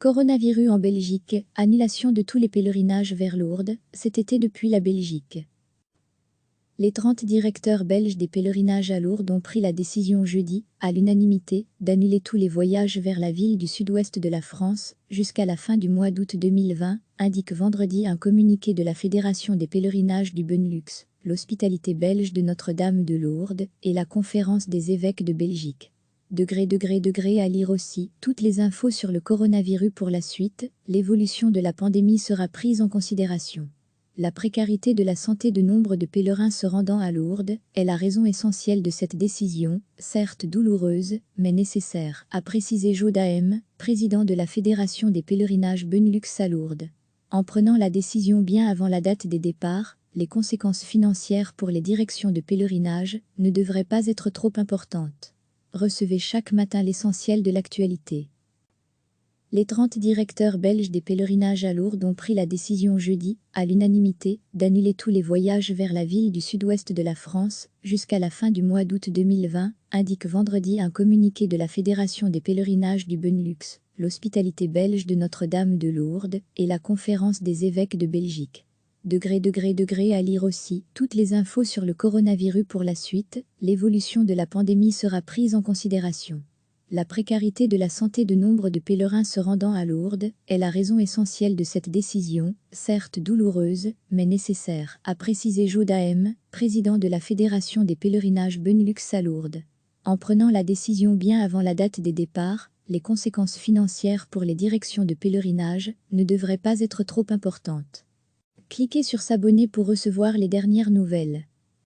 Coronavirus en Belgique, annulation de tous les pèlerinages vers Lourdes, cet été depuis la Belgique. Les 30 directeurs belges des pèlerinages à Lourdes ont pris la décision jeudi, à l'unanimité, d'annuler tous les voyages vers la ville du sud-ouest de la France, jusqu'à la fin du mois d'août 2020, indique vendredi un communiqué de la Fédération des pèlerinages du Benelux, l'Hospitalité belge de Notre-Dame de Lourdes et la Conférence des évêques de Belgique. À lire aussi, toutes les infos sur le coronavirus pour la suite, l'évolution de la pandémie sera prise en considération. La précarité de la santé de nombre de pèlerins se rendant à Lourdes est la raison essentielle de cette décision, certes douloureuse, mais nécessaire, a précisé Joe Dahem, président de la Fédération des pèlerinages Benelux à Lourdes. En prenant la décision bien avant la date des départs, les conséquences financières pour les directions de pèlerinage ne devraient pas être trop importantes. Recevez chaque matin l'essentiel de l'actualité. Les 30 directeurs belges des pèlerinages à Lourdes ont pris la décision jeudi, à l'unanimité, d'annuler tous les voyages vers la ville du sud-ouest de la France, jusqu'à la fin du mois d'août 2020, indique vendredi un communiqué de la Fédération des pèlerinages du Benelux, l'Hospitalité belge de Notre-Dame de Lourdes et la Conférence des évêques de Belgique. À lire aussi, toutes les infos sur le coronavirus pour la suite, l'évolution de la pandémie sera prise en considération. La précarité de la santé de nombre de pèlerins se rendant à Lourdes est la raison essentielle de cette décision, certes douloureuse, mais nécessaire, a précisé Joe Dahem, président de la Fédération des pèlerinages Benelux à Lourdes. En prenant la décision bien avant la date des départs, les conséquences financières pour les directions de pèlerinage ne devraient pas être trop importantes. Cliquez sur s'abonner pour recevoir les dernières nouvelles.